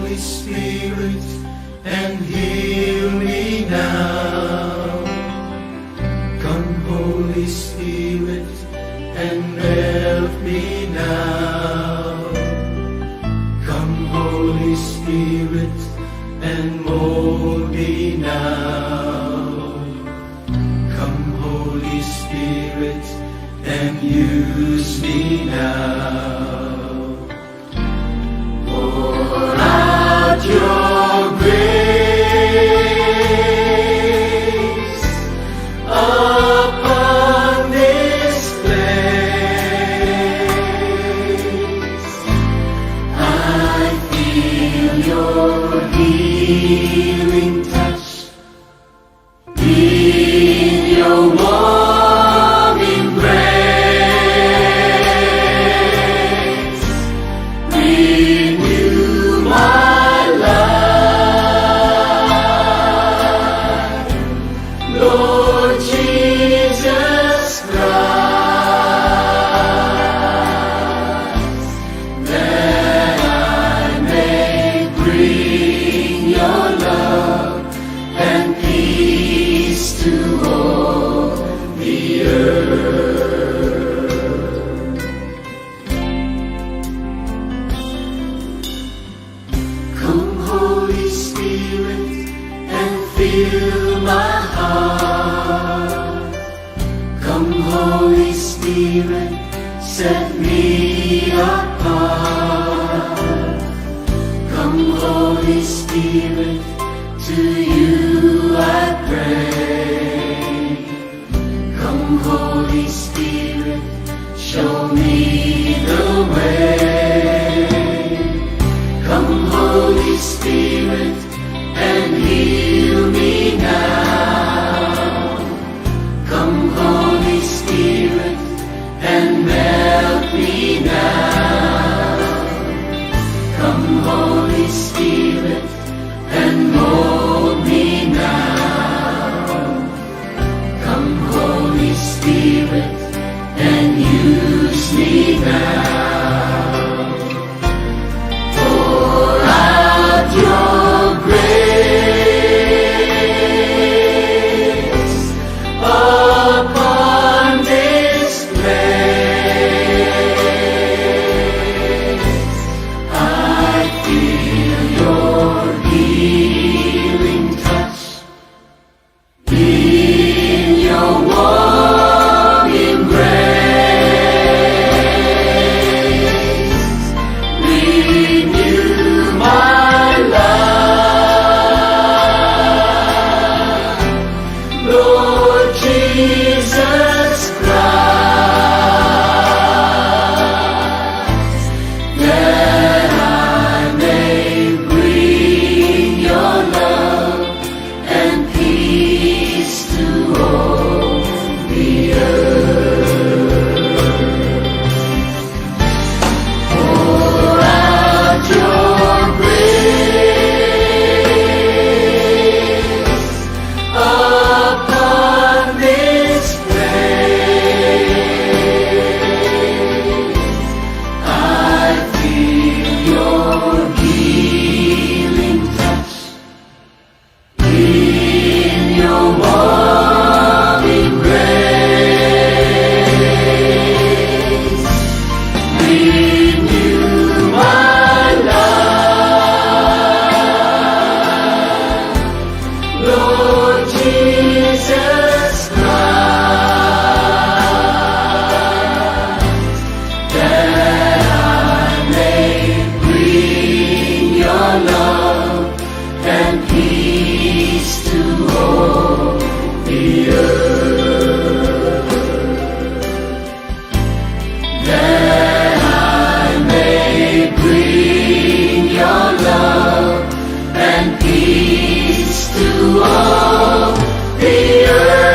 Holy Spirit, and heal me now. Come, Holy Spirit, and help me now. Come, Holy Spirit, and mold me now. Come, Holy Spirit, and use me now. Pour out your grace upon this place. I feel your healing touch in your warm embrace. Renew my life, Lord Jesus Christ, that I may bring your love and peace to all the earth. Come, Holy Spirit, and fill my heart. Come, Holy Spirit, set me apart. Come, Holy Spirit, to you I pray. Come, Holy Spirit, show me the way. Come, Holy Spirit, and heal me now. Come, Holy Spirit, and melt me now. Come, Holy Spirit, and mold me now. Come, Holy Spirit, and use me now. Pour out your grace upon this place. I feel your healing touch in your warm embrace. Renew my life, Lord Jesus Christ, that I may bring your love and peace to all the earth. Pour out your grace upon this place. I feel your healing touch in your warm embrace. Renew my life, Lord Jesus Christ, that I may bring your love and peace to all the earth. That I may bring your love and peace to all the earth.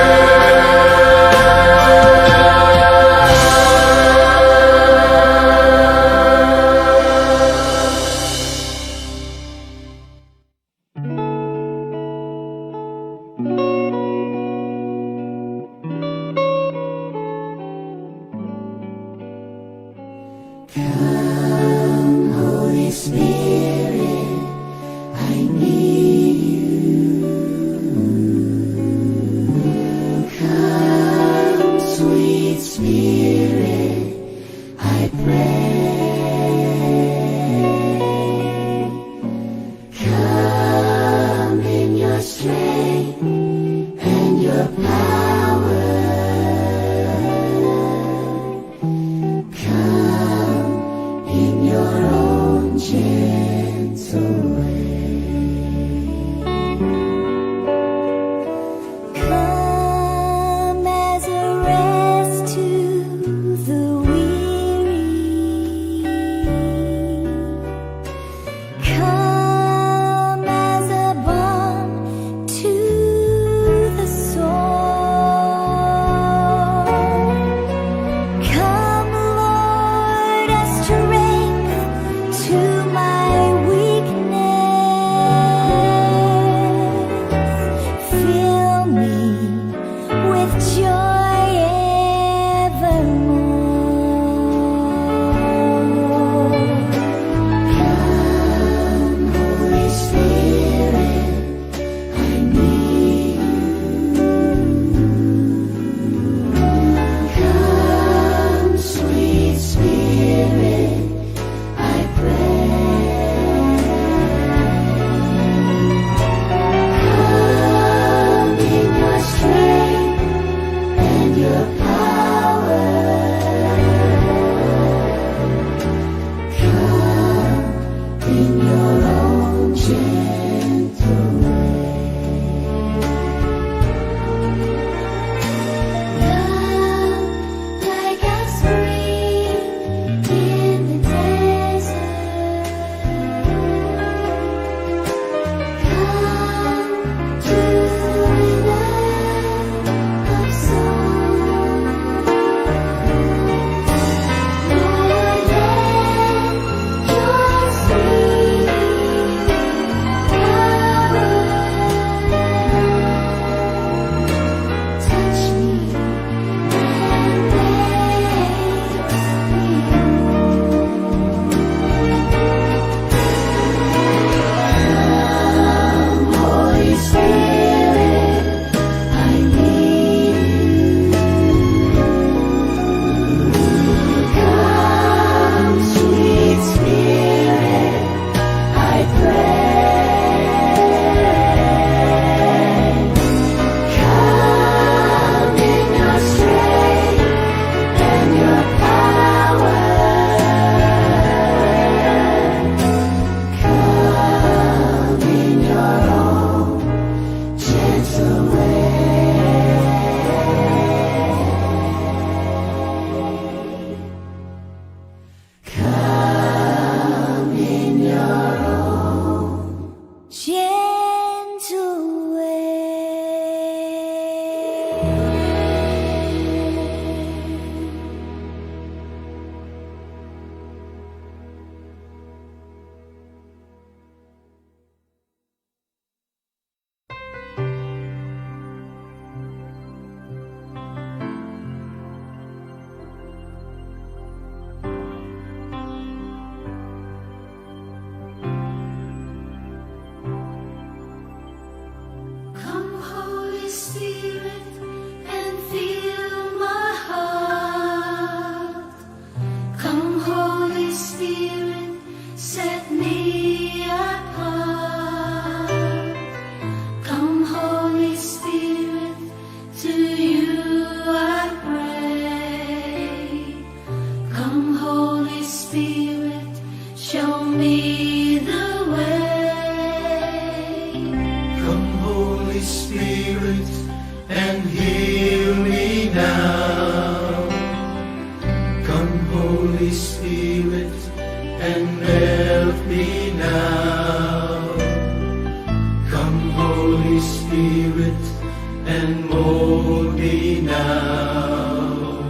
and mold me now.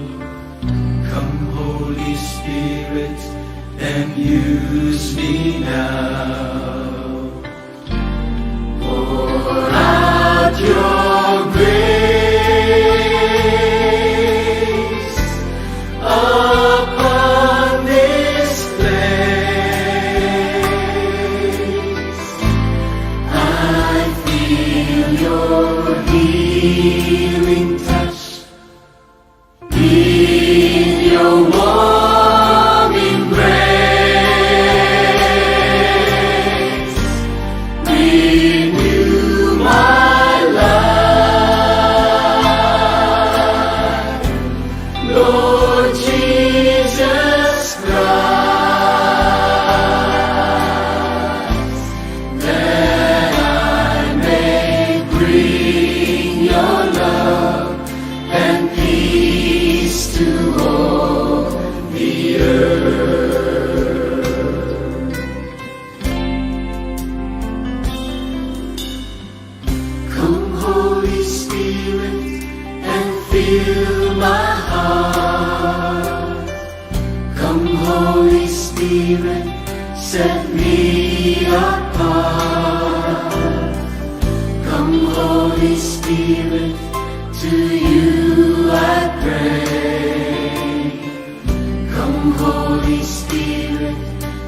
Come Holy Spirit and use me now. Pour out your grace upon this place. I feel your healing touch in your warm embrace. Renew my life, Lord Jesus Christ, that I may bring your love and peace to all the earth. Come Holy Spirit and fill my heart. Come Holy Spirit, set me apart. Come Holy Spirit, to you I pray. Come Holy Spirit,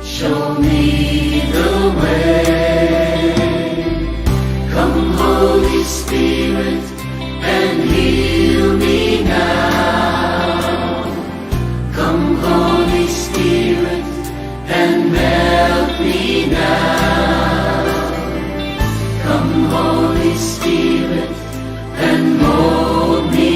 show me the way. Come Holy Spirit and heal me now. Come Holy Spirit and melt me now. Come Holy Spirit and mold me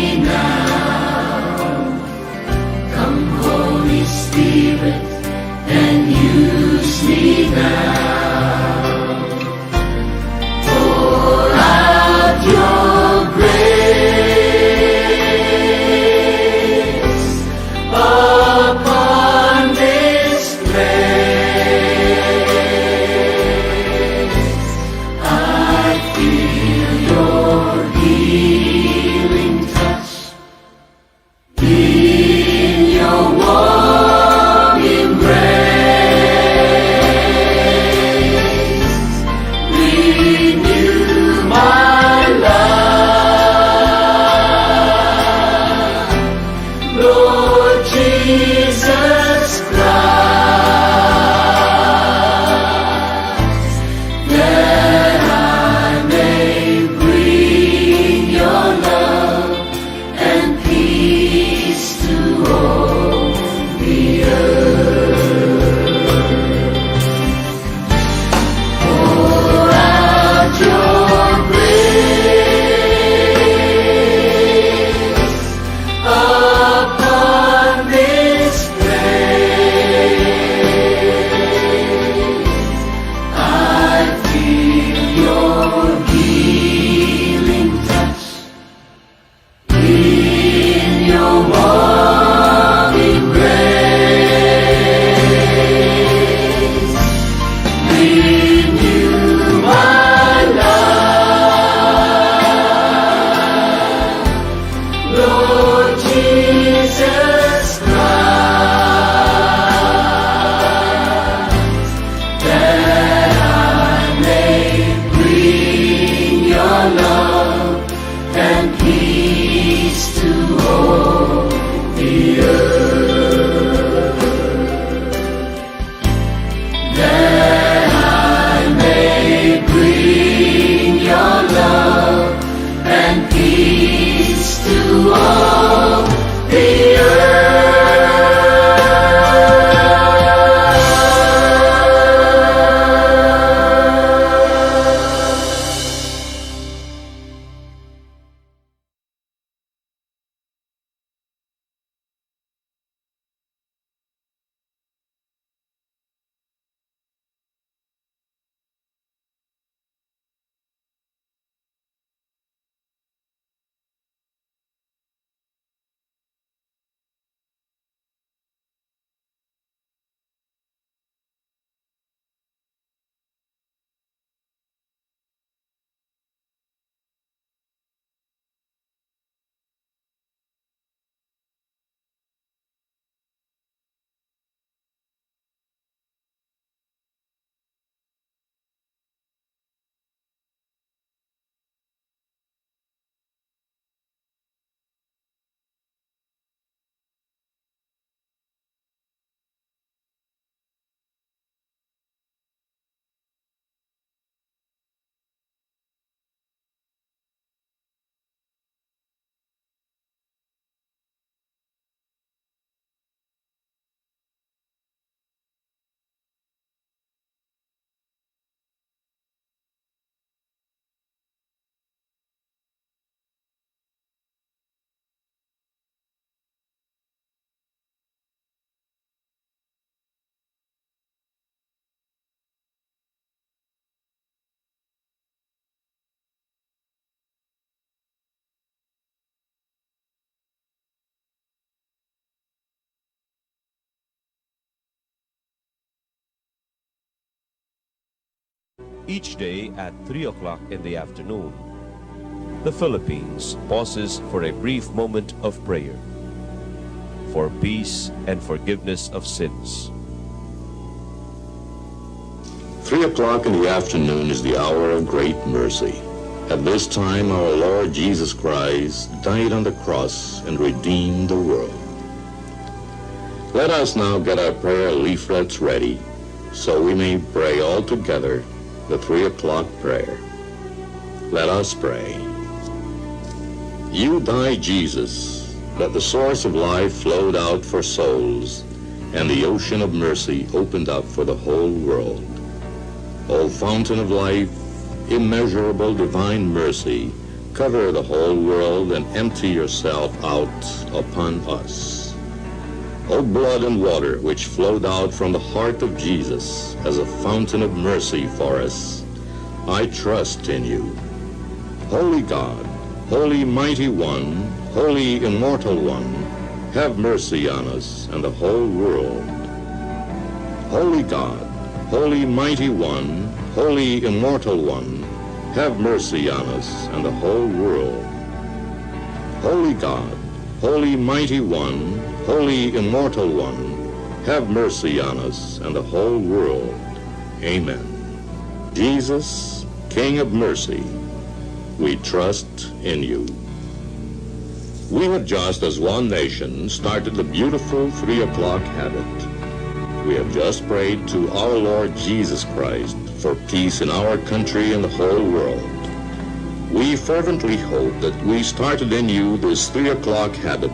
each day at 3 o'clock in the afternoon. The Philippines pauses for a brief moment of prayer for peace and forgiveness of sins. 3 o'clock in the afternoon is the hour of great mercy. At this time, our Lord Jesus Christ died on the cross and redeemed the world. Let us now get our prayer leaflets ready so we may pray all together the 3 o'clock prayer. Let us pray. You died, Jesus, that the source of life flowed out for souls, and the ocean of mercy opened up for the whole world. O fountain of life, immeasurable divine mercy, cover the whole world and empty yourself out upon us. O blood and water which flowed out from the heart of Jesus as a fountain of mercy for us, I trust in you. Holy God, Holy Mighty One, Holy Immortal One, have mercy on us and the whole world. Holy God, Holy Mighty One, Holy Immortal One, have mercy on us and the whole world. Holy God, Holy Mighty One, Holy Immortal One, have mercy on us and the whole world. Amen. Jesus, King of mercy, we trust in you. We have just, as one nation, started the beautiful 3 o'clock habit. We have just prayed to our Lord Jesus Christ for peace in our country and the whole world. We fervently hope that we started in you this 3 o'clock habit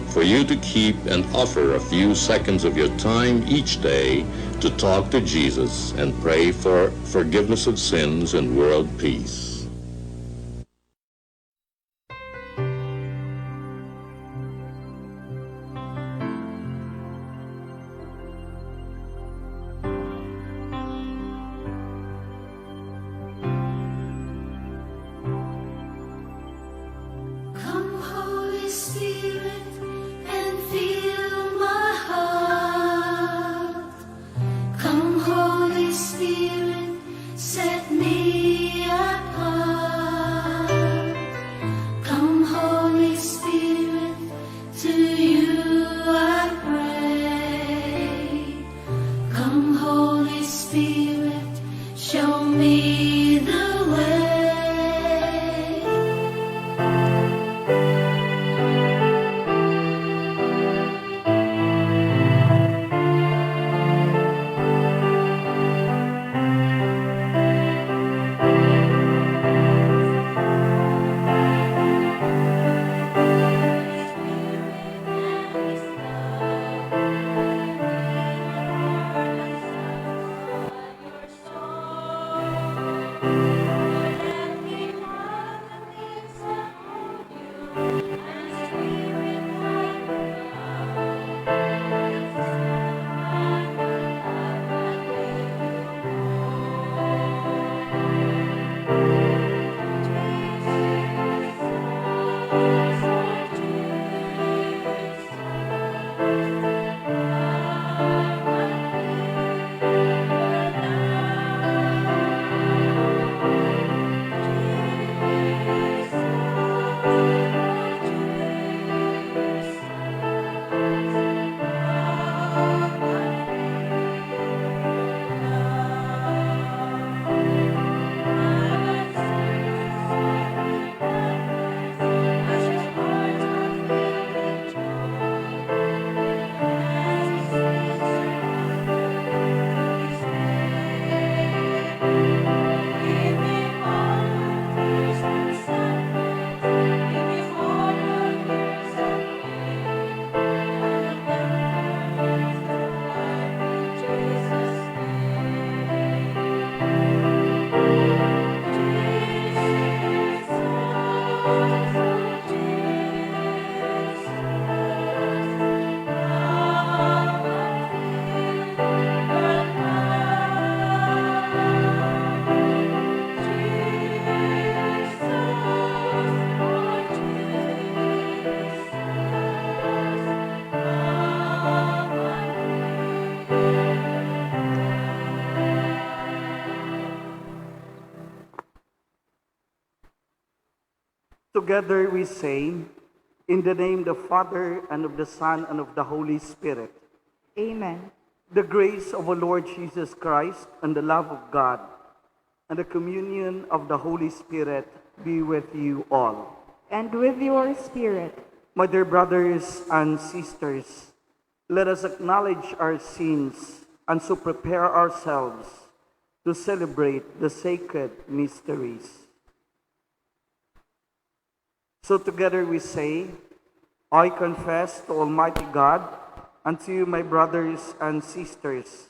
for you to keep and offer a few seconds of your time each day to talk to Jesus and pray for forgiveness of sins and world peace. Come, Holy Spirit, and fill my heart. Come, Holy Spirit, set me apart. Come, Holy Spirit, to you I pray. Come, Holy Spirit, show me the way. Together we say, in the name of the Father, and of the Son, and of the Holy Spirit. Amen. The grace of our Lord Jesus Christ, and the love of God, and the communion of the Holy Spirit be with you all. And with your spirit. My dear brothers and sisters, let us acknowledge our sins and so prepare ourselves to celebrate the sacred mysteries. So together we say, I confess to Almighty God and to you, my brothers and sisters,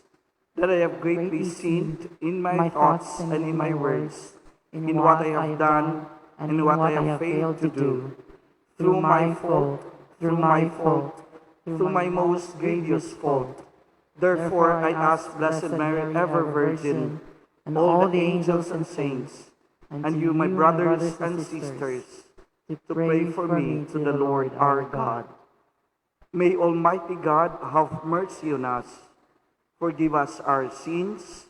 that I have greatly sinned in my thoughts and in my words, in what I have done and in what I have failed to do, through my fault, through my most grievous fault. Therefore I ask Blessed Mary, ever Virgin, and all the angels and saints, and you, my brothers and sisters, to pray for me to the Lord our God. May Almighty God have mercy on us, forgive us our sins,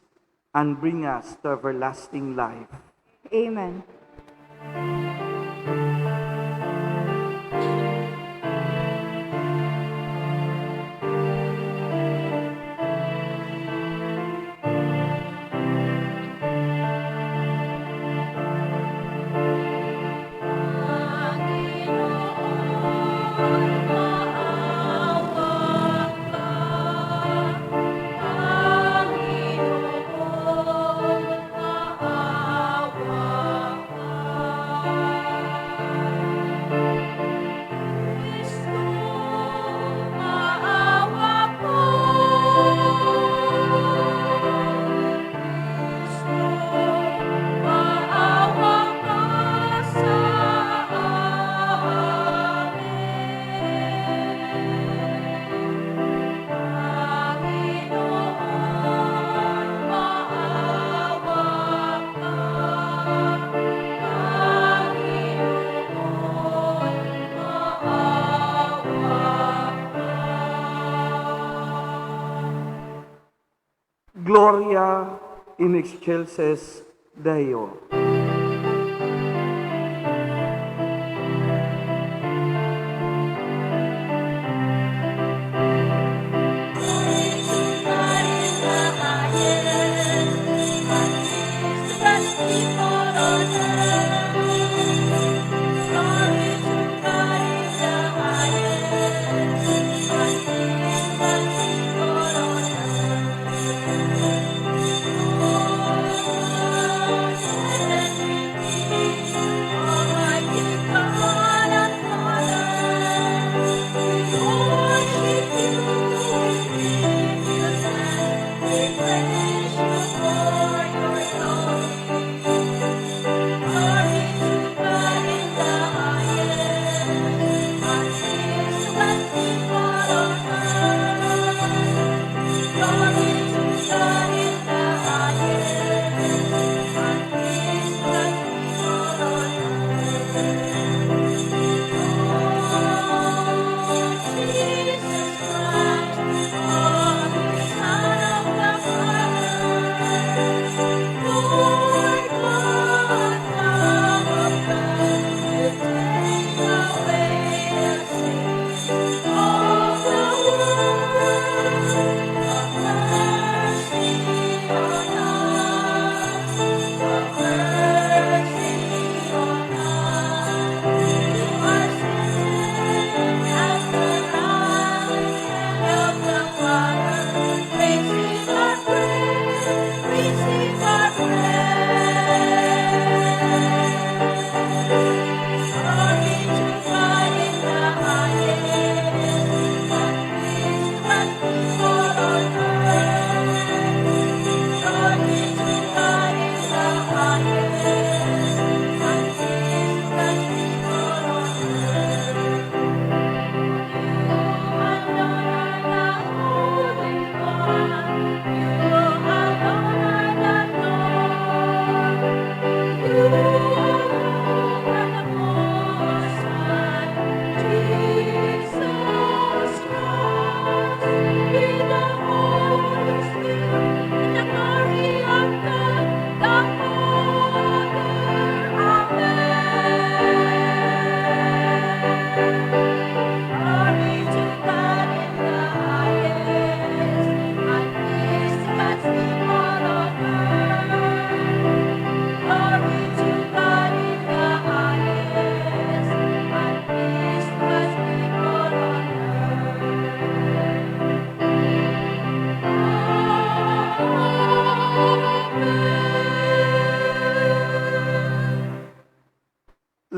and bring us to everlasting life. Amen. Gloria in excelsis Deo.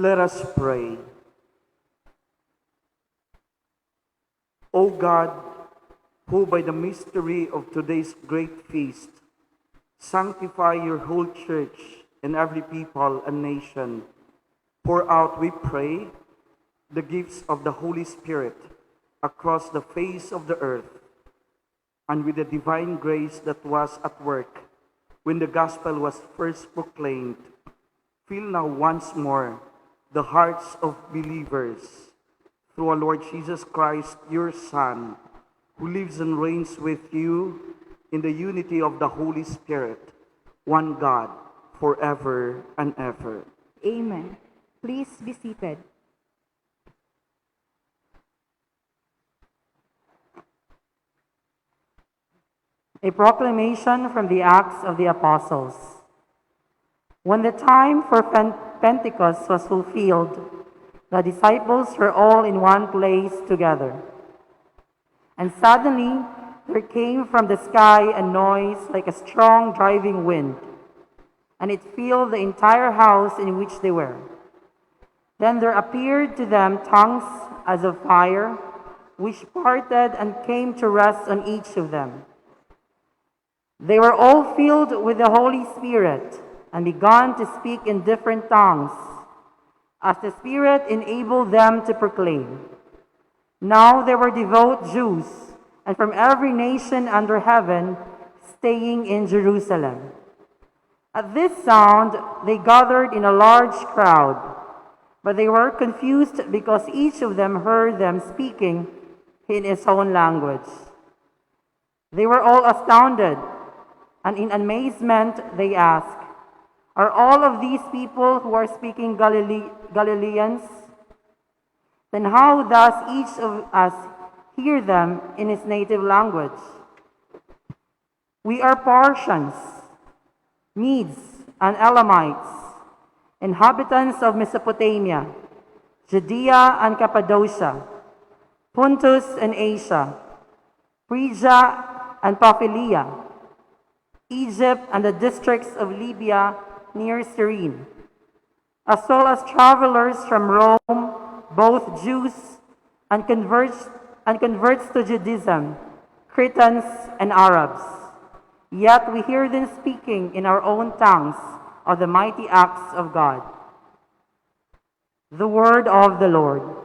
Let us pray. O God, who by the mystery of today's great feast sanctify your whole church and every people and nation, pour out, we pray, the gifts of the Holy Spirit across the face of the earth, and with the divine grace that was at work when the gospel was first proclaimed, fill now once more the hearts of believers through our Lord Jesus Christ, your Son, who lives and reigns with you in the unity of the Holy Spirit, one God, forever and ever. Amen. Please be seated. A proclamation from the Acts of the Apostles. When the time for Pentecost was fulfilled, the disciples were all in one place together. And suddenly there came from the sky a noise like a strong driving wind, and it filled the entire house in which they were. Then there appeared to them tongues as of fire, which parted and came to rest on each of them. They were all filled with the Holy Spirit and began to speak in different tongues, as the Spirit enabled them to proclaim. Now they were devout Jews, and from every nation under heaven, staying in Jerusalem. At this sound, they gathered in a large crowd, but they were confused because each of them heard them speaking in his own language. They were all astounded, and in amazement they asked, "Are all of these people who are speaking Galileans? Then how does each of us hear them in his native language? We are Parthians, Medes, and Elamites, inhabitants of Mesopotamia, Judea and Cappadocia, Pontus and Asia, Phrygia and Pamphylia, Egypt and the districts of Libya near Cyrene, as well as travelers from Rome, both Jews and converts to Judaism, Cretans and Arabs. Yet we hear them speaking in our own tongues of the mighty acts of God." The word of the Lord.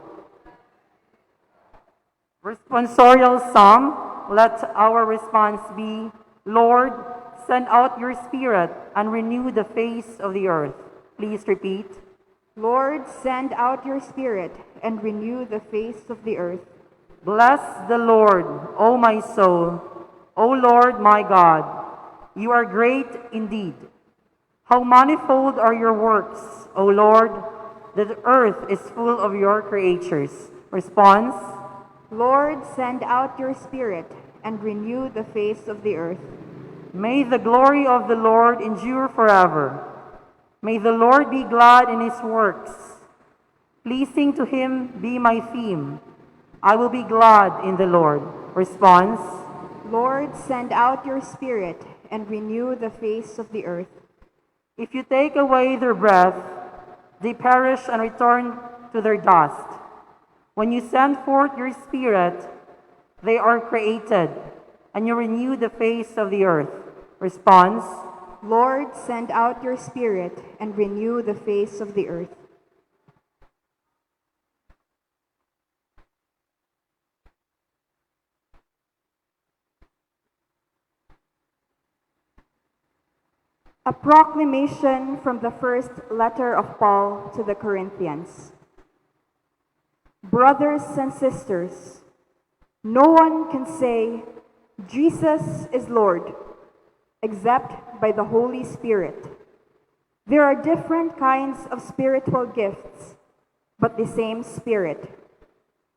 Responsorial Psalm. Let our response be, "Lord, send out your Spirit and renew the face of the earth." Please repeat. Lord, send out your Spirit and renew the face of the earth. Bless the Lord, O my soul. O Lord my God, you are great indeed. How manifold are your works, O Lord, the earth is full of your creatures. Response. Lord, send out your Spirit and renew the face of the earth. May the glory of the Lord endure forever. May the Lord be glad in his works. Pleasing to him be my theme. I will be glad in the Lord. Response. Lord, send out your Spirit and renew the face of the earth. If you take away their breath, they perish and return to their dust. When you send forth your Spirit, they are created, and you renew the face of the earth. Response. Lord, send out your Spirit and renew the face of the earth. A proclamation from the first letter of Paul to the Corinthians. Brothers and sisters, no one can say, "Jesus is Lord," except by the Holy Spirit. There are different kinds of spiritual gifts, but the same Spirit.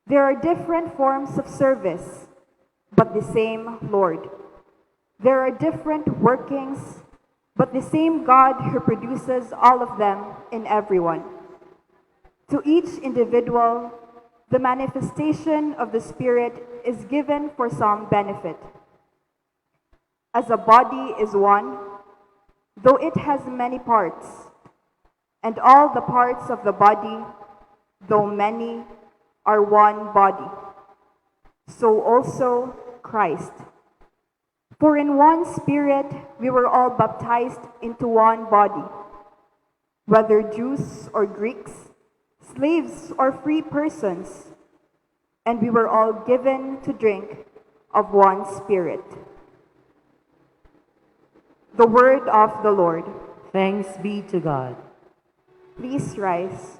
There are different forms of service, but the same Lord. There are different workings, but the same God who produces all of them in everyone. To each individual, the manifestation of the Spirit is given for some benefit. As a body is one, though it has many parts, and all the parts of the body, though many, are one body. So also Christ. For in one Spirit we were all baptized into one body, whether Jews or Greeks, slaves or free persons, and we were all given to drink of one Spirit. The word of the Lord. Thanks be to God. Please rise.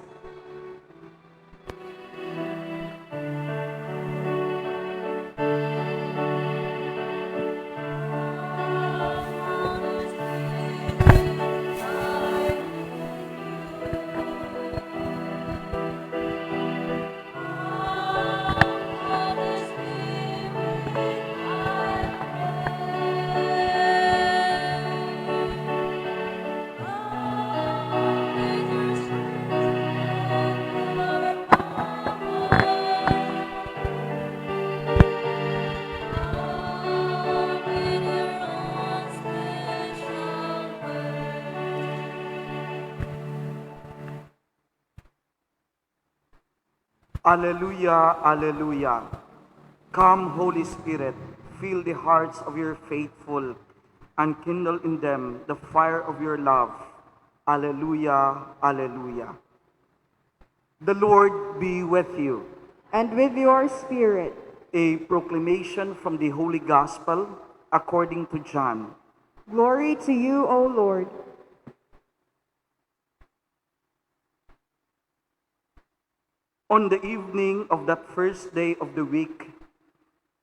Alleluia, alleluia. Come, Holy Spirit, fill the hearts of your faithful and kindle in them the fire of your love. Alleluia, alleluia. The Lord be with you. And with your spirit. A proclamation from the Holy Gospel according to John. Glory to you, O Lord. On the evening of that first day of the week,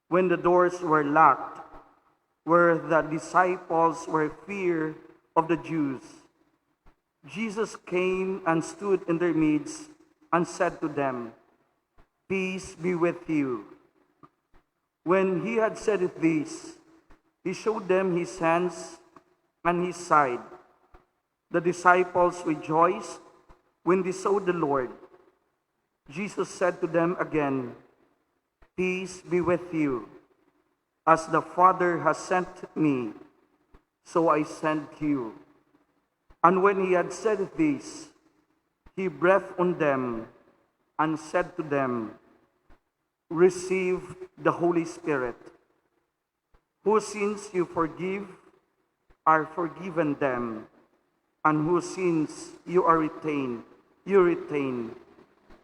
when the doors were locked, where the disciples were fear of the Jews, Jesus came and stood in their midst and said to them, "Peace be with you." When he had said this, he showed them his hands and his side. The disciples rejoiced when they saw the Lord. Jesus said to them again, "Peace be with you. As the Father has sent me, so I send you." And when he had said this, he breathed on them and said to them, "Receive the Holy Spirit. Whose sins you forgive are forgiven them, and whose sins you retain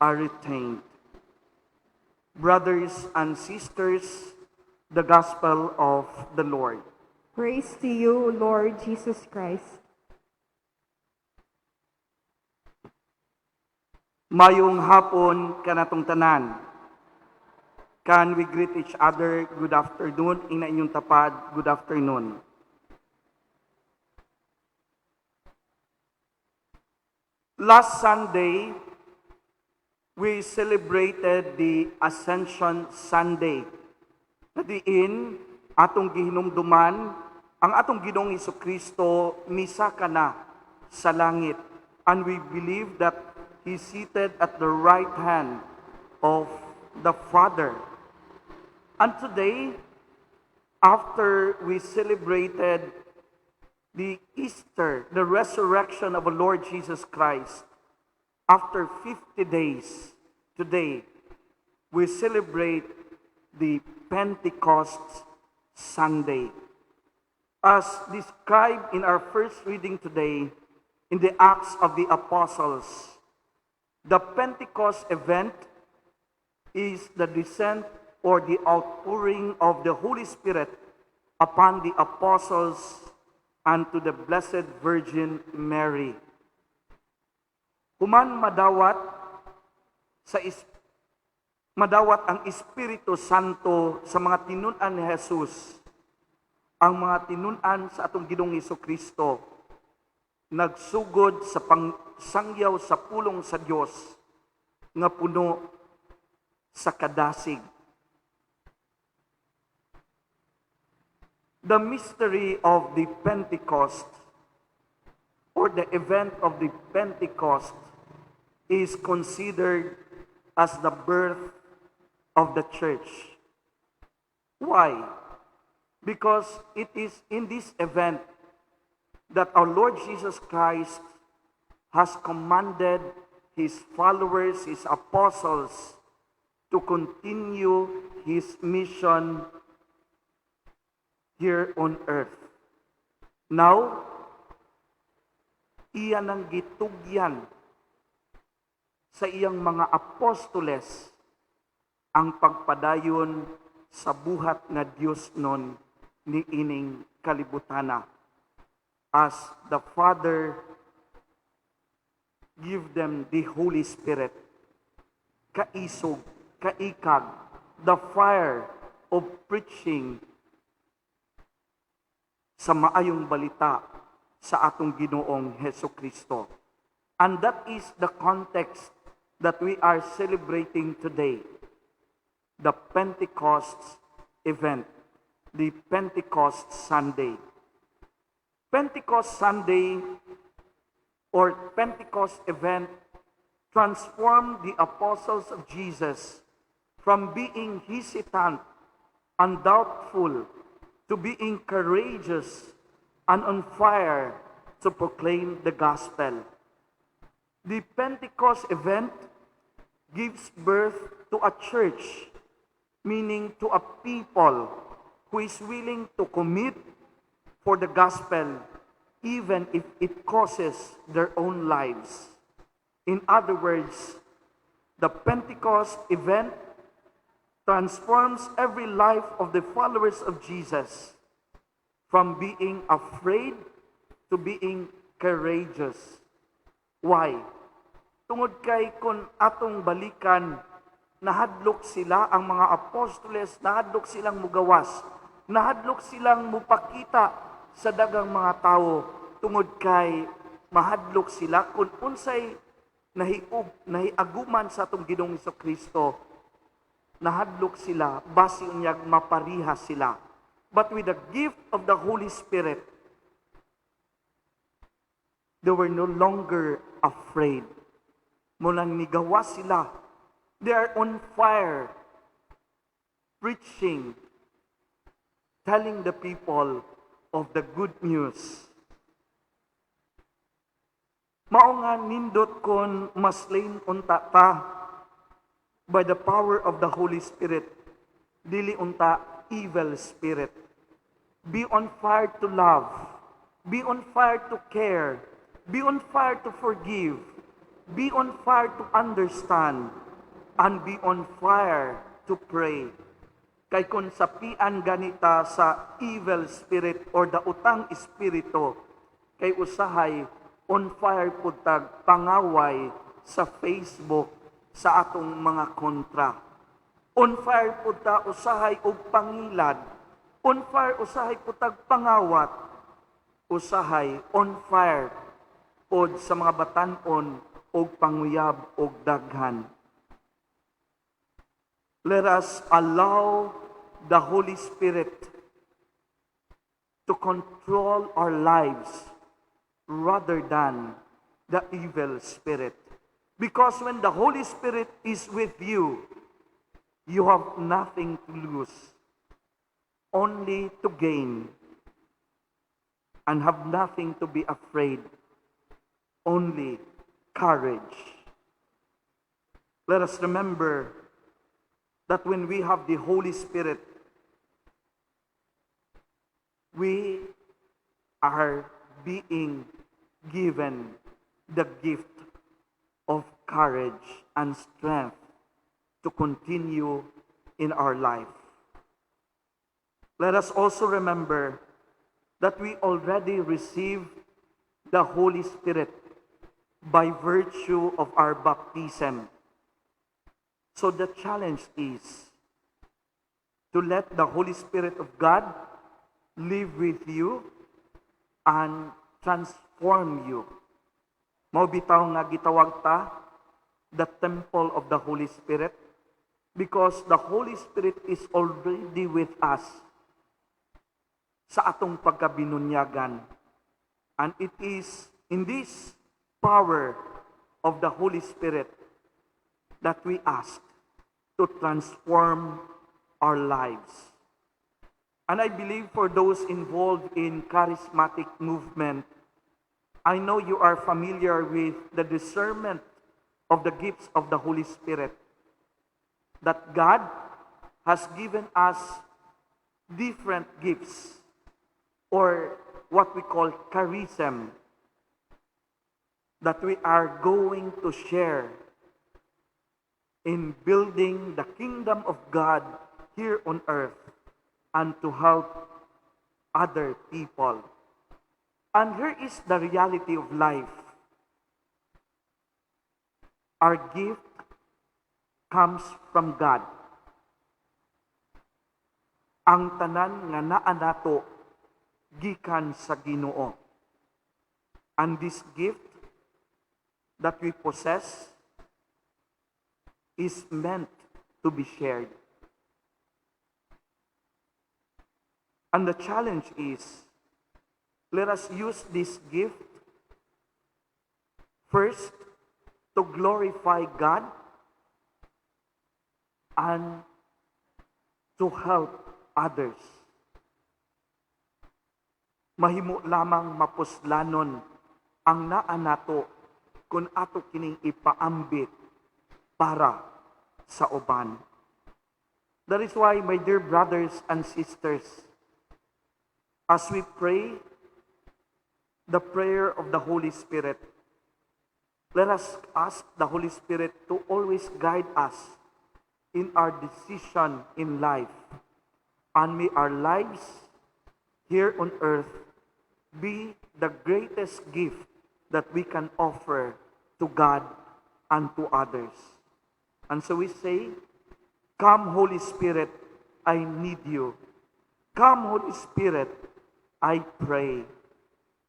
are retained." Brothers and sisters, the Gospel of the Lord. Praise to you, Lord Jesus Christ. Mayong hapon kanatong tanan. Can we greet each other? Good afternoon. Ina inyong tapad, good afternoon. Last Sunday, we celebrated the Ascension Sunday. Nadiin, atong gihinumduman, ang atong Ginoong Jesucristo misa ka na sa langit. And we believe that He's seated at the right hand of the Father. And today, after we celebrated the Easter, the resurrection of our Lord Jesus Christ, after 50 days, today, we celebrate the Pentecost Sunday. As described in our first reading today, in the Acts of the Apostles, the Pentecost event is the descent or the outpouring of the Holy Spirit upon the apostles and to the Blessed Virgin Mary. Human madawat ang Espiritu Santo sa mga tinun-an ni Jesus, ang mga tinun-an sa atong Ginoong Jesucristo, nagsugod sa pangsangyaw sa pulong sa Dios nga puno sa kadasig. The mystery of the Pentecost, or the event of the Pentecost, is considered as the birth of the church. Why? Because it is in this event that our Lord Jesus Christ has commanded his followers, his apostles, to continue his mission here on earth. Now, iyan ang gitugyan sa iyang mga apostoles ang pagpadayon sa buhat nga Dios nun ni ining kalibutana. As the Father give them the Holy Spirit, kaisog, kaikag, the fire of preaching sa maayong balita sa atong Ginoong Hesukristo. And that is the context that we are celebrating today. The Pentecost event, the Pentecost Sunday. Pentecost Sunday or Pentecost event transformed the apostles of Jesus from being hesitant and doubtful to being courageous and on fire to proclaim the gospel. The Pentecost event gives birth to a church, meaning to a people who is willing to commit for the gospel even if it causes their own lives. In other words, the Pentecost event transforms every life of the followers of Jesus from being afraid to being courageous. Why? Tungod kay kung atong balikan, nahadlok sila, ang mga apostoles, nahadlok silang mugawas, nahadlok silang mupakita sa dagang mga tao, tungod kay mahadlok sila kung unsay nahiaguman sa atong Ginoong Kristo, nahadlok sila, basi unyag maparihas sila. But with the gift of the Holy Spirit, they were no longer afraid. Mulang nigawas sila. They are on fire, preaching, telling the people of the good news. Mao nga nindot kon maslain unta ta by the power of the Holy Spirit, dili unta evil spirit. Be on fire to love, be on fire to care, be on fire to forgive, be on fire to understand, and be on fire to pray. Kay kung sapian ganita sa evil spirit or the utang espiritu, kay usahay on fire putag pangaway sa Facebook sa atong mga kontra. On fire puta usahay og pangilad. On fire usahay putag pangawat. Usahay on fire pod sa mga batan-on og panguyab og daghan. Let us allow the Holy Spirit to control our lives rather than the evil spirit. Because when the Holy Spirit is with you, you have nothing to lose, only to gain, and have nothing to be afraid, only courage. Let us remember that when we have the Holy Spirit, we are being given the gift of courage and strength to continue in our life. Let us also remember that we already received the Holy Spirit by virtue of our baptism. So the challenge is to let the Holy Spirit of God live with you and transform you. Mao bitaw nga gitawag ta the temple of the Holy Spirit, because the Holy Spirit is already with us sa atong pagkabinunyagan. And it is in this power of the Holy Spirit that we ask to transform our lives. And I believe for those involved in charismatic movement, I know you are familiar with the discernment of the gifts of the Holy Spirit, that God has given us different gifts, or what we call charism, that we are going to share in building the kingdom of God here on earth and to help other people. And here is the reality of life. Our gift comes from God. Ang tanan nga naa nato gikan sa Ginoo. And this gift that we possess is meant to be shared. And the challenge is, let us use this gift first to glorify God and to help others. Mahimo lamang mapuslanon ang naa nato kung ato kining ipaambit para sa uban. That is why, my dear brothers and sisters, as we pray the prayer of the Holy Spirit, let us ask the Holy Spirit to always guide us in our decision in life. And may our lives here on earth be the greatest gift that we can offer to God and to others. And so we say, come Holy Spirit, I need you. Come Holy Spirit, I pray.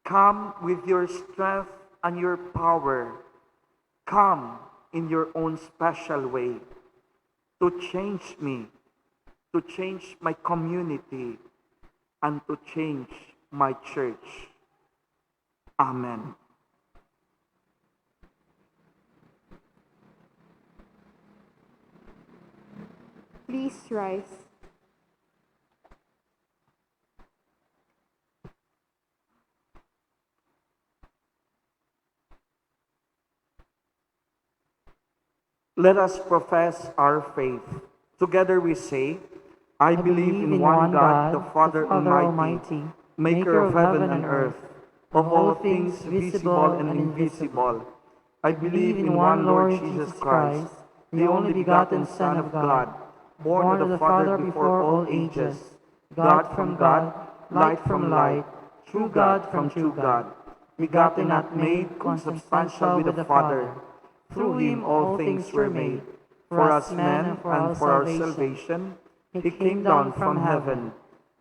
Come with your strength and your power. Come in your own special way to change me, to change my community, and to change my church. Amen. Please rise. Let us profess our faith. Together we say, I believe in one God, the Father Almighty, maker of heaven and earth, of all things visible and invisible. I believe in one Lord Jesus Christ, the only begotten Son of God, born of the Father before all ages, God from God, light from light, true God from true God, begotten not made, consubstantial with the Father. Through him all things were made. For us men and for our salvation, he came down from heaven,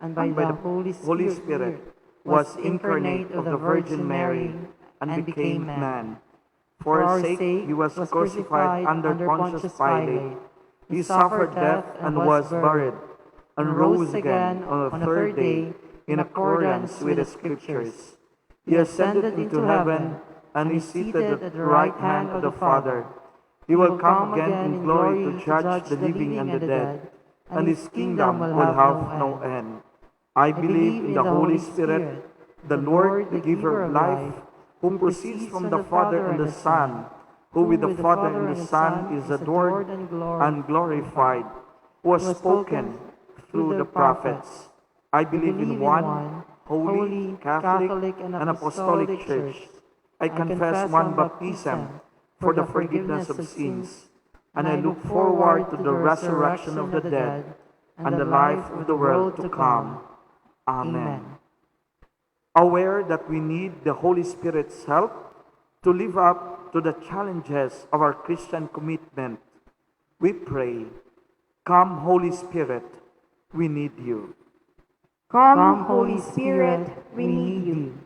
and by the Holy Spirit was incarnate of the Virgin Mary, and became man. For our sake he was crucified under Pontius Pilate. He suffered death and was buried, and rose again on the third day in accordance with the Scriptures. He ascended into heaven, and is seated at the right hand of the Father. He will come again in glory to judge the living and the dead, and his kingdom will have no end. I believe in the Holy Spirit, the Lord, the giver of life, who proceeds from the Father and the Son, who with the Father and the Son is adored and glorified, who has spoken through the prophets. I believe in one holy, Catholic, and apostolic church. I confess one baptism for the forgiveness of sins, and I look forward to the resurrection of the dead and the life of the world to come. Amen. Aware that we need the Holy Spirit's help to live up to the challenges of our Christian commitment, we pray, come Holy Spirit, we need you. Come, Holy Spirit, we need you.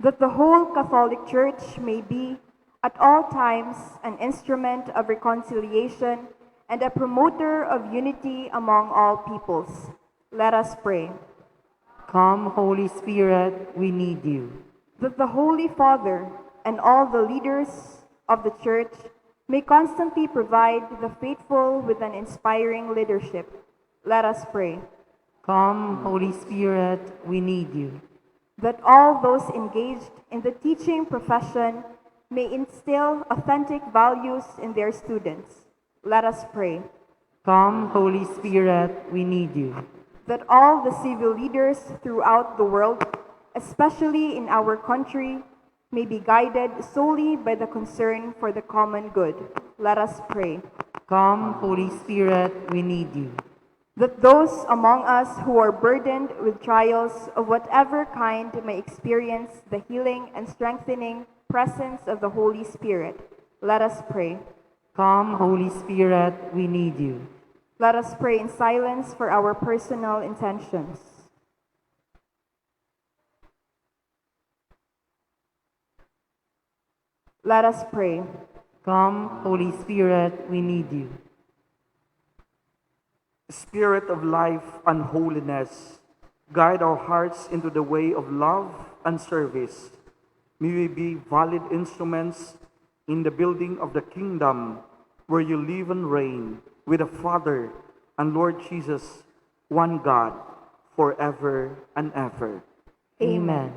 That the whole Catholic Church may be at all times an instrument of reconciliation and a promoter of unity among all peoples. Let us pray. Come, Holy Spirit, we need you. That the Holy Father and all the leaders of the Church may constantly provide the faithful with an inspiring leadership. Let us pray. Come, Holy Spirit, we need you. that all those engaged in the teaching profession may instill authentic values in their students. Let us pray. Come, Holy Spirit, we need you. That all the civil leaders throughout the world, especially in our country, may be guided solely by the concern for the common good. Let us pray. Come, Holy Spirit, we need you. That those among us who are burdened with trials of whatever kind may experience the healing and strengthening presence of the Holy Spirit. Let us pray. Come, Holy Spirit, we need you. Let us pray in silence for our personal intentions. Let us pray. Come, Holy Spirit, we need you. Spirit of life and holiness, guide our hearts into the way of love and service. May we be valid instruments in the building of the kingdom where you live and reign with the Father and Lord Jesus, one God, forever and ever. Amen.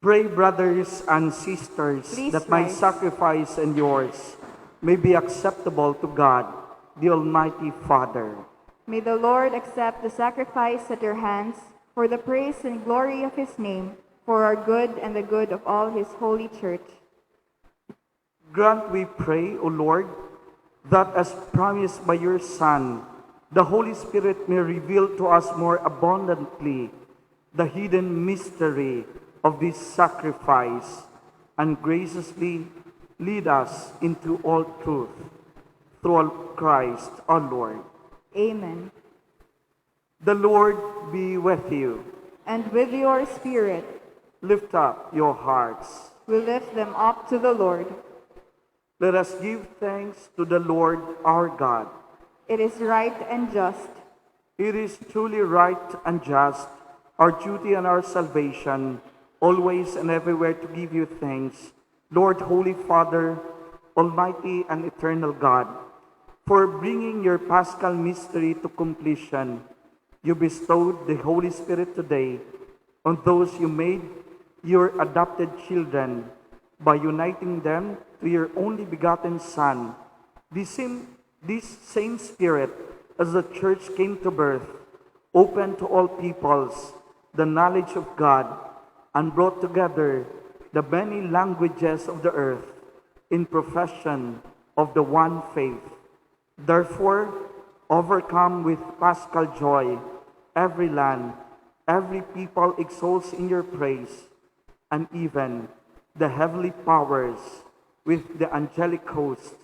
Pray, brothers and sisters, Please that my rise. sacrifice and yours may be acceptable to God, the Almighty Father. May the Lord accept the sacrifice at your hands for the praise and glory of his name, for our good and the good of all his holy church. Grant, we pray, O Lord, that as promised by your Son, the Holy Spirit may reveal to us more abundantly the hidden mystery of this sacrifice and graciously lead us into all truth. Through Christ our Lord. Amen. The Lord be with you. And with your spirit, Lift up your hearts. we lift them up to the Lord. Let us give thanks to the Lord our God. It is right and just. It is truly right and just, our duty and our salvation, always and everywhere to give you thanks, Lord, Holy Father, Almighty and eternal God, for bringing your Paschal mystery to completion. You bestowed the Holy Spirit today on those you made your adopted children by uniting them to your only begotten Son. This same Spirit, as the Church came to birth, opened to all peoples the knowledge of God and brought together the many languages of the earth in profession of the one faith. Therefore, overcome with paschal joy, every land, every people exalts in your praise, and even the heavenly powers with the angelic host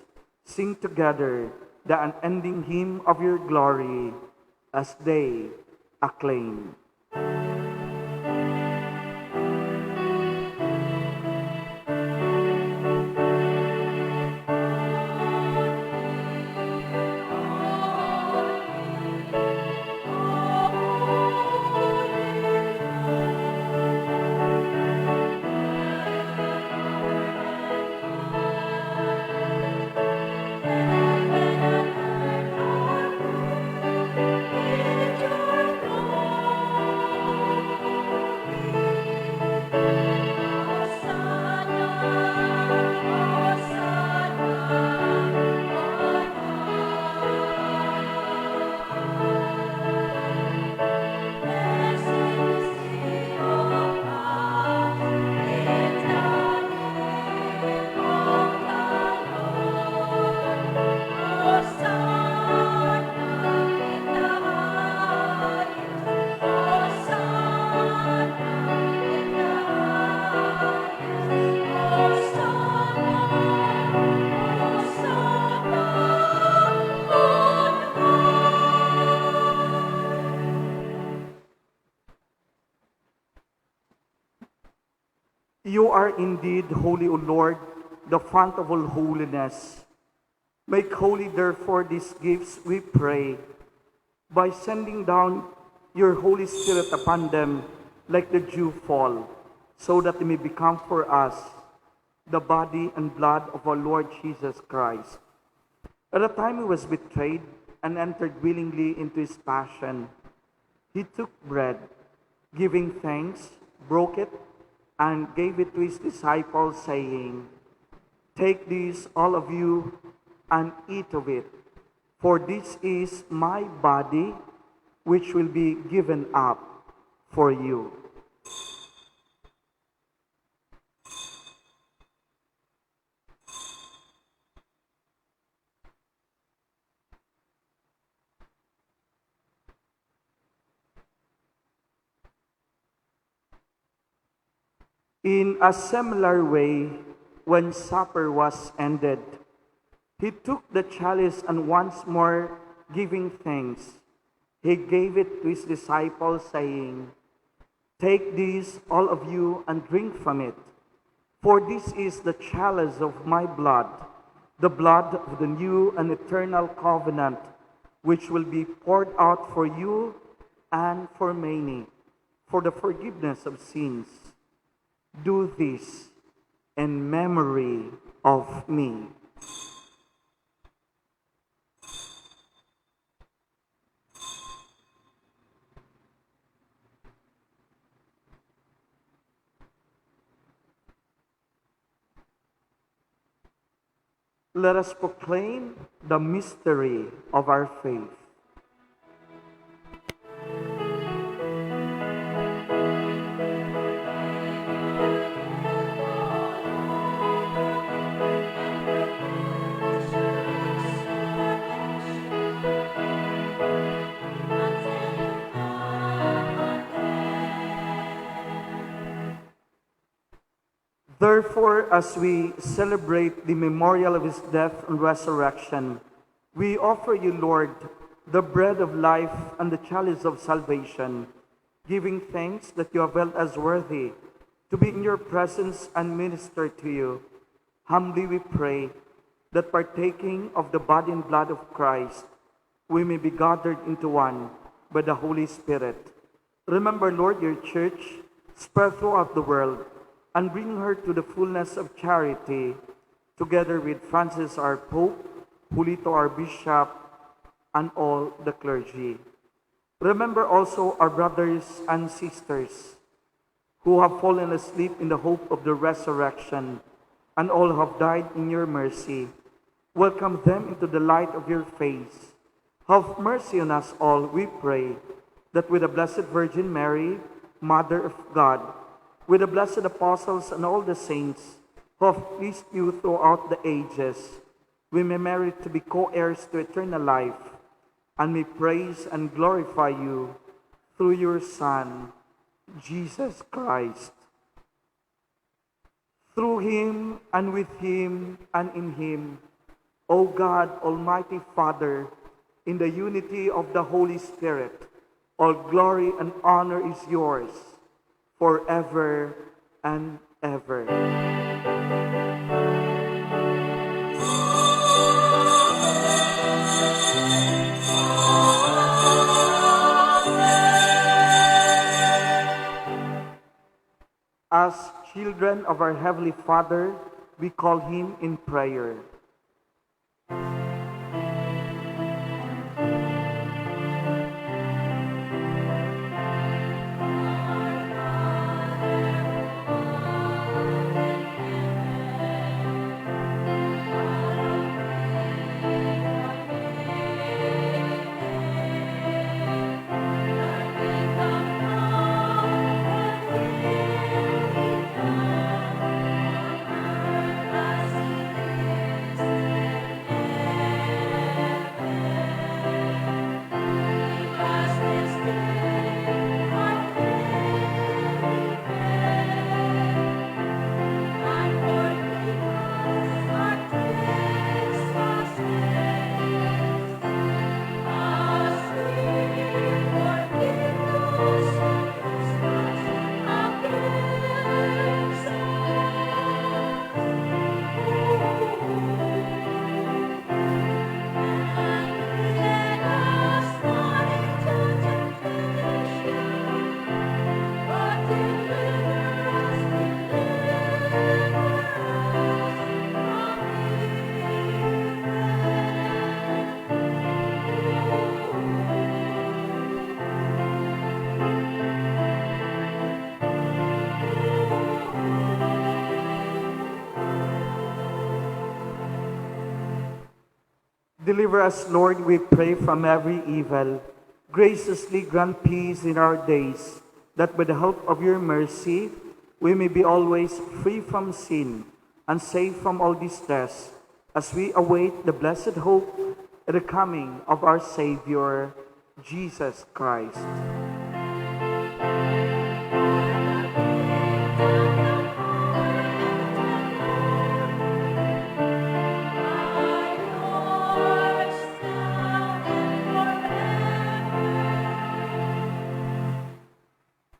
sing together the unending hymn of your glory as they acclaim. You are indeed holy, O Lord, the fount of all holiness. Make holy, therefore, these gifts, we pray, by sending down your Holy Spirit upon them like the dew fall, so that they may become for us the body and blood of our Lord Jesus Christ. At the time he was betrayed and entered willingly into his passion, he took bread, giving thanks, broke it, and gave it to his disciples, saying, "Take this, all of you, and eat of it, for this is my body, which will be given up for you." In a similar way, when supper was ended, he took the chalice and once more giving thanks, he gave it to his disciples, saying, "Take this, all of you, and drink from it, for this is the chalice of my blood, the blood of the new and eternal covenant, which will be poured out for you and for many, for the forgiveness of sins. Do this in memory of me." Let us proclaim the mystery of our faith. Therefore, as we celebrate the memorial of his death and resurrection, we offer you, Lord, the bread of life and the chalice of salvation, giving thanks that you have held us worthy to be in your presence and minister to you. Humbly we pray that partaking of the body and blood of Christ, we may be gathered into one by the Holy Spirit. Remember, Lord, your church spread throughout the world, and bring her to the fullness of charity, together with Francis our Pope, Julito our Bishop, and all the clergy. Remember also our brothers and sisters who have fallen asleep in the hope of the resurrection, and all who have died in your mercy. Welcome them into the light of your face. Have mercy on us all, we pray, that with the Blessed Virgin Mary, Mother of God, with the blessed apostles and all the saints who have pleased you throughout the ages, we may merit to be co-heirs to eternal life, and may praise and glorify you through your Son, Jesus Christ. through him, and with him, and in him, O God, Almighty Father, in the unity of the Holy Spirit, all glory and honor is yours, forever and ever. As children of our Heavenly Father, we call him in prayer. Deliver us, Lord, we pray, from every evil. Graciously grant peace in our days, that by the help of your mercy, we may be always free from sin and safe from all distress, as we await the blessed hope and the coming of our Savior, Jesus Christ.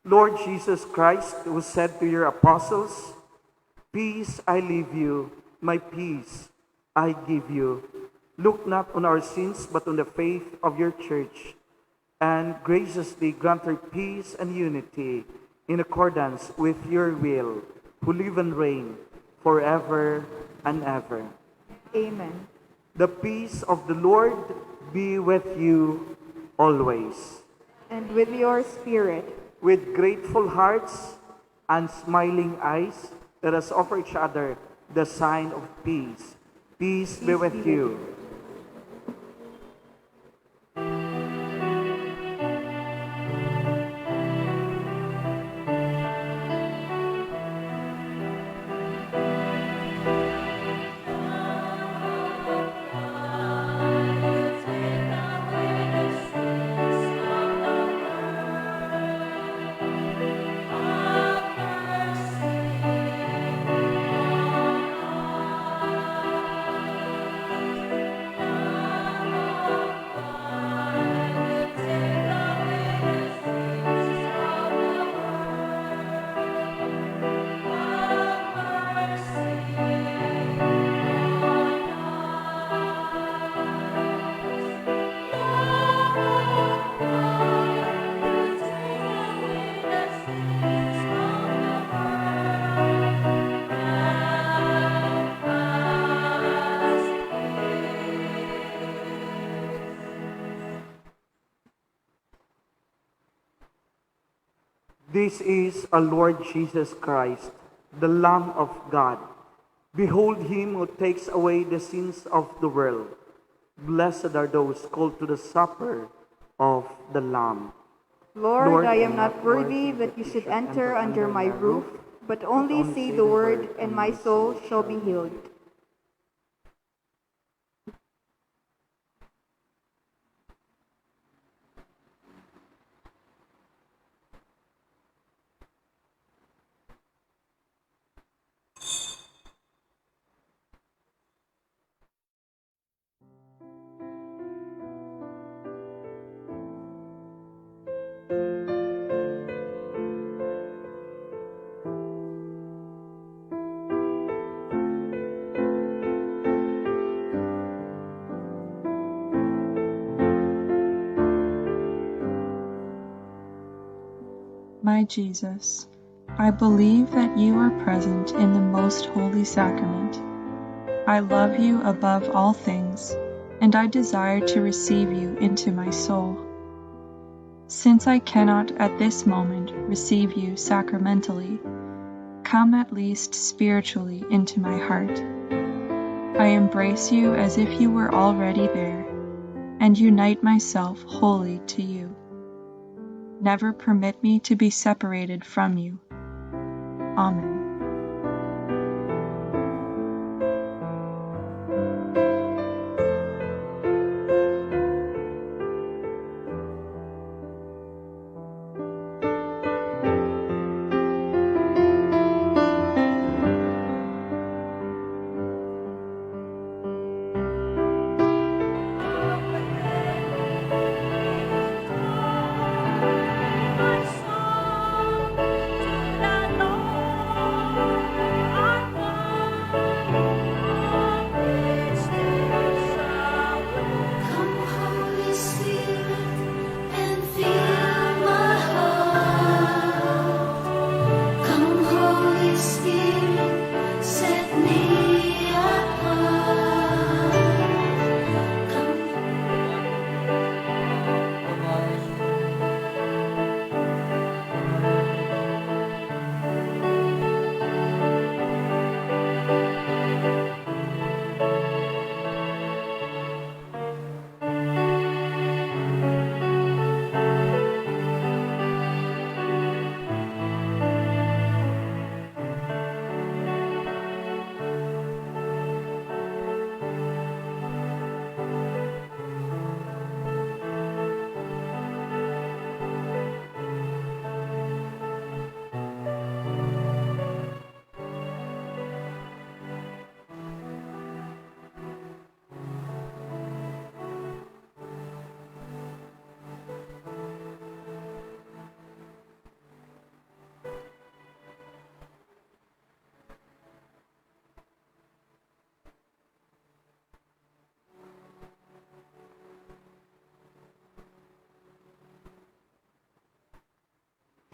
Lord Jesus Christ, who said to your apostles, "Peace I leave you, my peace I give you," look not on our sins, but on the faith of your church, and graciously grant her peace and unity in accordance with your will, who live and reign forever and ever. Amen. The peace of the Lord be with you always. And with your spirit. With grateful hearts and smiling eyes, let us offer each other the sign of peace. Peace be with you. This is our Lord Jesus Christ, the Lamb of God. Behold him who takes away the sins of the world. Blessed are those called to the supper of the Lamb. Lord, I am not worthy that you should enter under my roof, but only say the word, and my soul shall be healed. My Jesus, I believe that you are present in the most holy sacrament. I love you above all things, and I desire to receive you into my soul. Since I cannot at this moment receive you sacramentally, come at least spiritually into my heart. I embrace you as if you were already there, and unite myself wholly to you. Never permit me to be separated from you. Amen. My song to the Lord, I want this Come, Holy Spirit, and fill my heart. Come, Holy Spirit, set me apart. Come.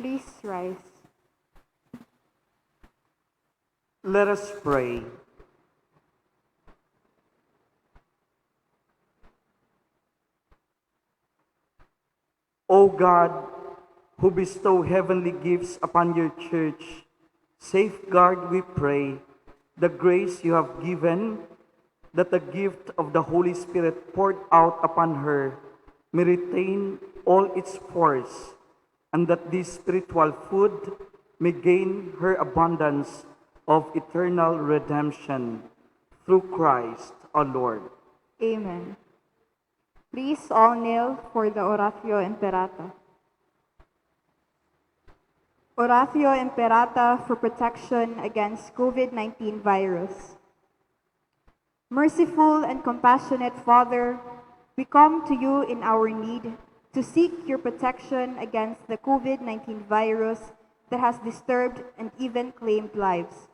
Please rise. Let us pray. O God, who bestow heavenly gifts upon your church, safeguard, we pray, the grace you have given, that the gift of the Holy Spirit poured out upon her may retain all its force, and that this spiritual food may gain her abundance of eternal redemption through Christ our Lord. Amen. Please all kneel for the Oratio Imperata. Oratio Imperata for protection against COVID-19 virus. Merciful and compassionate Father, we come to you in our need to seek your protection against the COVID-19 virus that has disturbed and even claimed lives.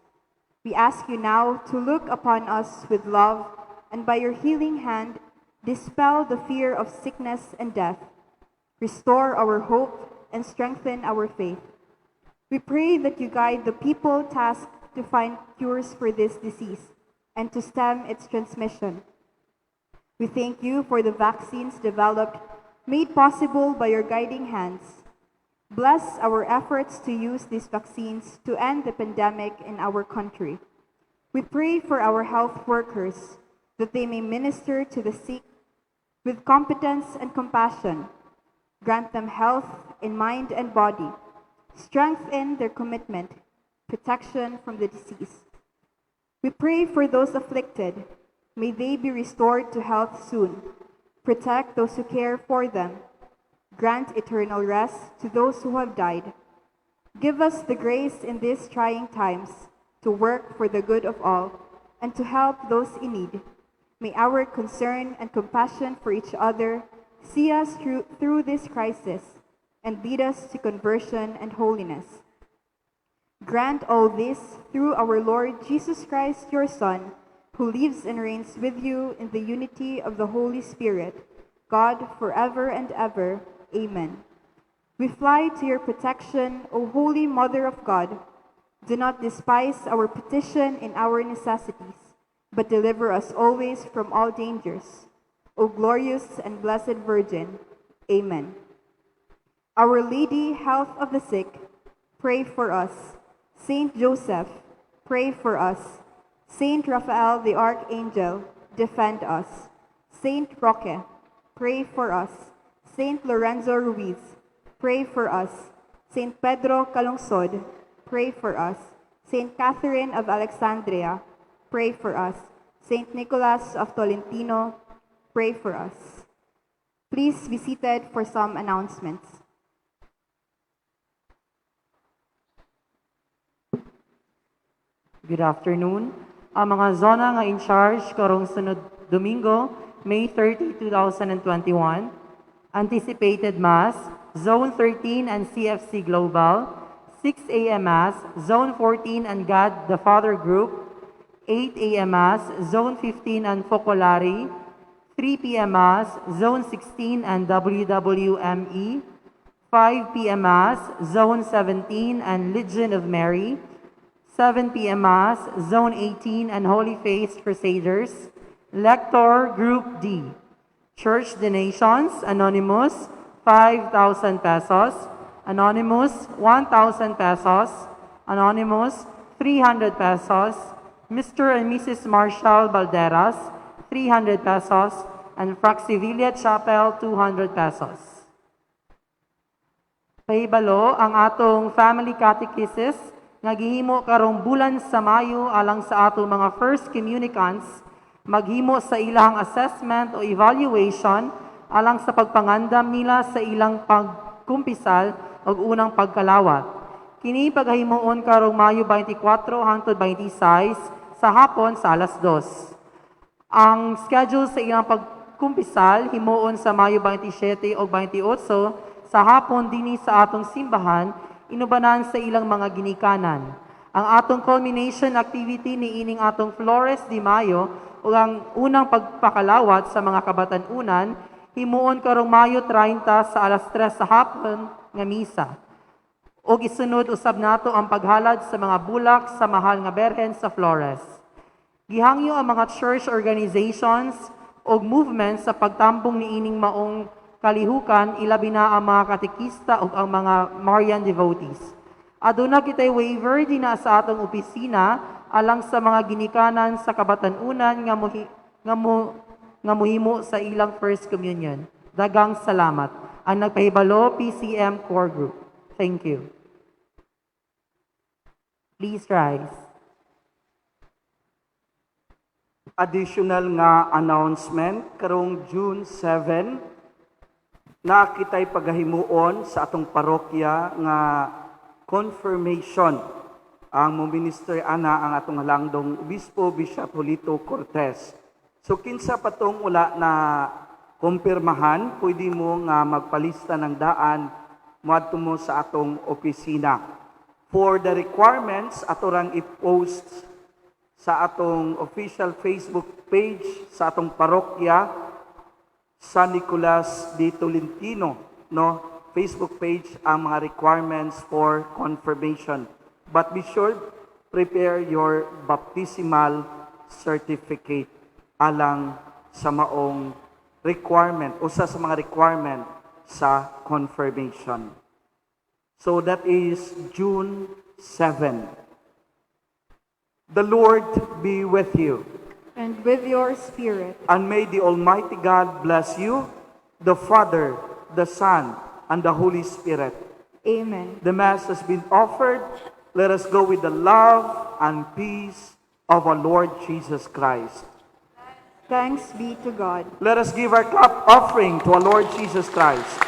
We ask you now to look upon us with love and by your healing hand, dispel the fear of sickness and death. Restore our hope and strengthen our faith. We pray that you guide the people tasked to find cures for this disease and to stem its transmission. We thank you for the vaccines developed, made possible by your guiding hands. Bless our efforts to use these vaccines to end the pandemic in our country. We pray for our health workers that they may minister to the sick with competence and compassion. Grant them health in mind and body. Strengthen their commitment, protection from the disease. We pray for those afflicted. May they be restored to health soon. Protect those who care for them. Grant eternal rest to those who have died. Give us the grace in these trying times to work for the good of all and to help those in need. May our concern and compassion for each other see us through this crisis and lead us to conversion and holiness. Grant all this through our Lord Jesus Christ, your Son, who lives and reigns with you in the unity of the Holy Spirit, God, forever and ever. Amen. We fly to your protection, O Holy Mother of God. Do not despise our petition in our necessities, but deliver us always from all dangers. O glorious and blessed Virgin. Amen. Our Lady, Health of the Sick, pray for us. Saint Joseph, pray for us. Saint Raphael the Archangel, defend us. Saint Roque, pray for us. Saint Lorenzo Ruiz, pray for us. Saint Pedro Calungsod, pray for us. Saint Catherine of Alexandria, pray for us. Saint Nicholas of Tolentino, pray for us. Please be seated for some announcements. Good afternoon. Ang mga zona nga in charge karong sunod Domingo, May 30, 2021. Anticipated Mass, Zone 13 and CFC Global, 6 a.m. Mass, Zone 14 and God the Father Group, 8 a.m. Mass, Zone 15 and Focolari, 3 p.m. Mass, Zone 16 and WWME, 5 p.m. Mass, Zone 17 and Legion of Mary, 7 p.m. Mass, Zone 18 and Holy Face Crusaders, Lector Group D. Church donations, Anonymous, 5,000 pesos, Anonymous, 1,000 pesos, Anonymous, 300 pesos, Mr. and Mrs. Marshall Balderas, 300 pesos, and Fraxivilla Chapel, 200 pesos. Pahibalo ang atong family catechesis nga gihimo karong bulan sa Mayo alang sa atong mga first communicants maghimo sa ilang assessment o evaluation alang sa pagpangandam nila sa ilang pagkumpisal o unang pagkalawat. Kini paghimuon karong Mayo 24 hangtod 26 sa hapon sa alas 2. Ang schedule sa ilang pagkumpisal himuon sa Mayo 27 o 28 sa hapon dinhi sa atong simbahan inubanan sa ilang mga ginikanan. Ang atong culmination activity ni ining atong Flores de Mayo o ang unang pagpakalawat sa mga kabatan-unan himuon karong Mayo 30 sa alas 3 sa hapon nga misa. O gisunod usab nato ang paghalad sa mga bulak sa mahal nga berhen sa Flores. Gihangyo ang mga church organizations o movements sa pagtambong ni ining maong kalihukan, ilabi na ang mga katekista o ang mga Marian devotees. Aduna kitay waiver din na sa atong opisina alang sa mga ginikanan sa kabatan-unan nga muhimo sa ilang First Communion. Dagang salamat. Ang nagpahibalo, PCM Core Group. Thank you. Please rise. Additional nga announcement karong June 7 na kitay pagahimuon sa atong parokya nga confirmation. Ang mo-minister ana ang atong halangdong Obispo Bishop Julito Cortez. So kinsa patong ula na kumpirmahan, pwede mo nga magpalista ng daan moadto mo sa atong opisina. For the requirements, ato rang i-post sa atong official Facebook page sa atong parokya San Nicolas de Tolentino, no? Facebook page ang mga requirements for confirmation. But be sure, prepare your baptismal certificate alang sa maong requirement, usa sa mga requirement sa confirmation. So that is June 7. The Lord be with you. And with your spirit. And may the Almighty God bless you, the Father, the Son, and the Holy Spirit. Amen. The Mass has been offered. Let us go with the love and peace of our Lord Jesus Christ. Thanks be to God. Let us give our cup offering to our Lord Jesus Christ.